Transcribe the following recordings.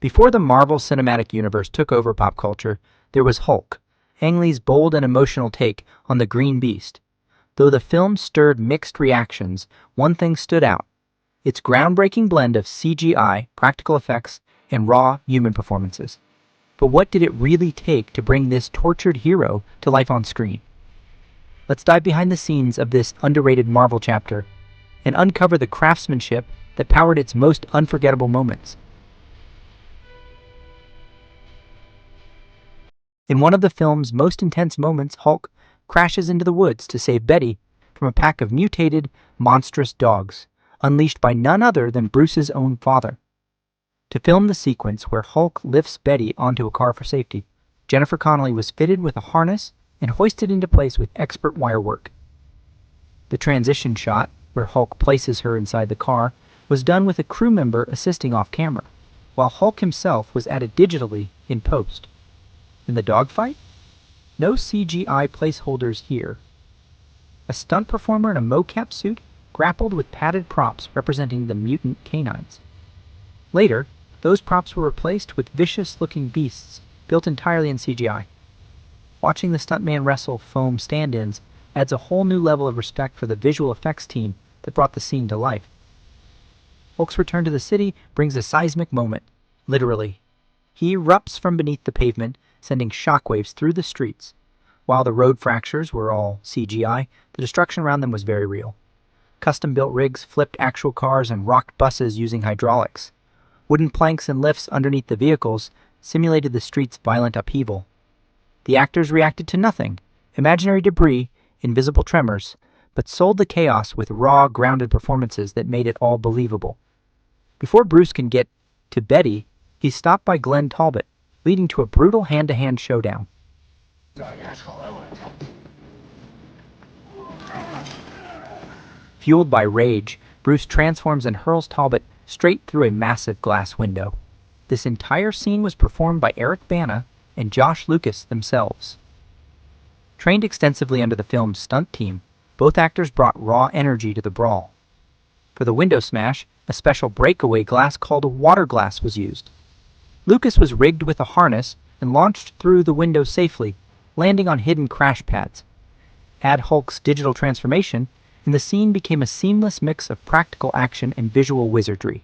Before the Marvel Cinematic Universe took over pop culture, there was Hulk, Ang Lee's bold and emotional take on the Green Beast. Though the film stirred mixed reactions, one thing stood out: its groundbreaking blend of CGI, practical effects, and raw human performances. But what did it really take to bring this tortured hero to life on screen? Let's dive behind the scenes of this underrated Marvel chapter and uncover the craftsmanship that powered its most unforgettable moments. In one of the film's most intense moments, Hulk crashes into the woods to save Betty from a pack of mutated, monstrous dogs, unleashed by none other than Bruce's own father. To film the sequence where Hulk lifts Betty onto a car for safety, Jennifer Connelly was fitted with a harness and hoisted into place with expert wire work. The transition shot, where Hulk places her inside the car, was done with a crew member assisting off camera, while Hulk himself was added digitally in post. In the dogfight? No CGI placeholders here. A stunt performer in a mocap suit grappled with padded props representing the mutant canines. Later, those props were replaced with vicious-looking beasts built entirely in CGI. Watching the stuntman wrestle foam stand-ins adds a whole new level of respect for the visual effects team that brought the scene to life. Hulk's return to the city brings a seismic moment, literally. He erupts from beneath the pavement, sending shockwaves through the streets. While the road fractures were all CGI, the destruction around them was very real. Custom-built rigs flipped actual cars and rocked buses using hydraulics. Wooden planks and lifts underneath the vehicles simulated the street's violent upheaval. The actors reacted to nothing, imaginary debris, invisible tremors, but sold the chaos with raw, grounded performances that made it all believable. Before Bruce can get to Betty, he's stopped by Glenn Talbot, leading to a brutal hand-to-hand showdown. Fueled by rage, Bruce transforms and hurls Talbot straight through a massive glass window. This entire scene was performed by Eric Bana and Josh Lucas themselves. Trained extensively under the film's stunt team, both actors brought raw energy to the brawl. For the window smash, a special breakaway glass called a water glass was used. Lucas was rigged with a harness and launched through the window safely, landing on hidden crash pads. Add Hulk's digital transformation, and the scene became a seamless mix of practical action and visual wizardry.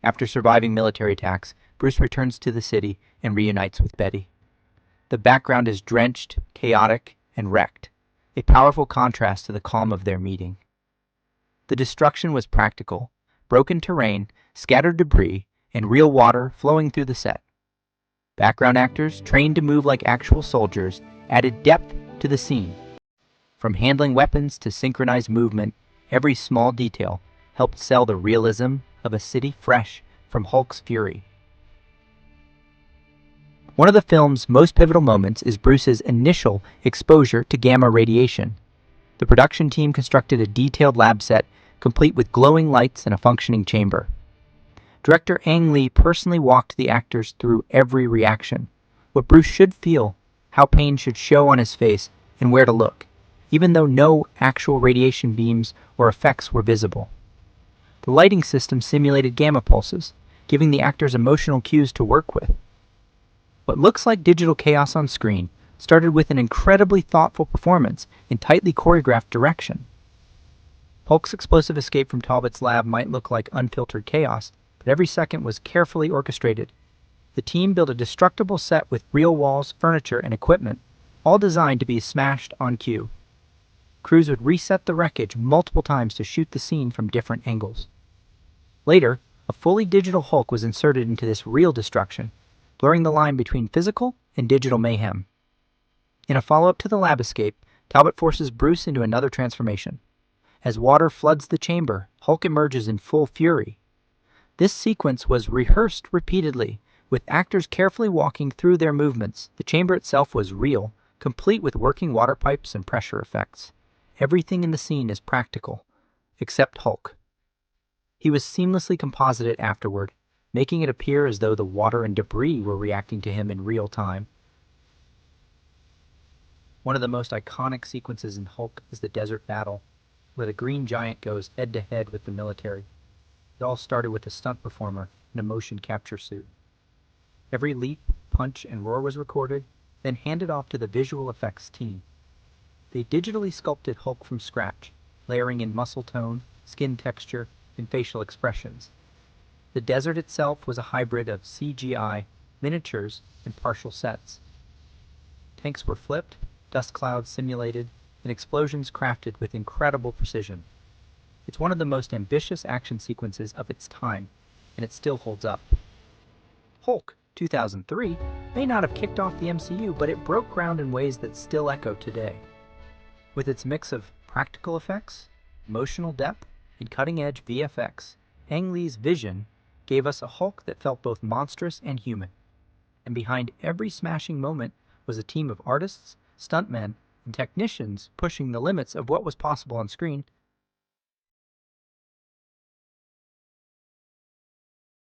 After surviving military attacks, Bruce returns to the city and reunites with Betty. The background is drenched, chaotic, and wrecked, a powerful contrast to the calm of their meeting. The destruction was practical: broken terrain, scattered debris, and real water flowing through the set. Background actors, trained to move like actual soldiers, added depth to the scene. From handling weapons to synchronized movement, every small detail helped sell the realism of a city fresh from Hulk's fury. One of the film's most pivotal moments is Bruce's initial exposure to gamma radiation. The production team constructed a detailed lab set complete with glowing lights and a functioning chamber. Director Ang Lee personally walked the actors through every reaction: what Bruce should feel, how pain should show on his face, and where to look, even though no actual radiation beams or effects were visible. The lighting system simulated gamma pulses, giving the actors emotional cues to work with. What looks like digital chaos on screen started with an incredibly thoughtful performance and tightly choreographed direction. Hulk's explosive escape from Talbot's lab might look like unfiltered chaos, but every second was carefully orchestrated. The team built a destructible set with real walls, furniture, and equipment, all designed to be smashed on cue. Crews would reset the wreckage multiple times to shoot the scene from different angles. Later, a fully digital Hulk was inserted into this real destruction, blurring the line between physical and digital mayhem. In a follow-up to the lab escape, Talbot forces Bruce into another transformation. As water floods the chamber, Hulk emerges in full fury. This sequence was rehearsed repeatedly, with actors carefully walking through their movements. The chamber itself was real, complete with working water pipes and pressure effects. Everything in the scene is practical, except Hulk. He was seamlessly composited afterward, making it appear as though the water and debris were reacting to him in real time. One of the most iconic sequences in Hulk is the desert battle. where the Green Giant goes head-to-head with the military. It all started with a stunt performer in a motion capture suit. Every leap, punch, and roar was recorded, then handed off to the visual effects team. They digitally sculpted Hulk from scratch, layering in muscle tone, skin texture, and facial expressions. The desert itself was a hybrid of CGI, miniatures, and partial sets. Tanks were flipped, dust clouds simulated, and explosions crafted with incredible precision. It's one of the most ambitious action sequences of its time, and it still holds up. Hulk 2003 may not have kicked off the MCU, but it broke ground in ways that still echo today. With its mix of practical effects, emotional depth, and cutting-edge VFX, Ang Lee's vision gave us a Hulk that felt both monstrous and human. And behind every smashing moment was a team of artists, stuntmen, and technicians pushing the limits of what was possible on screen.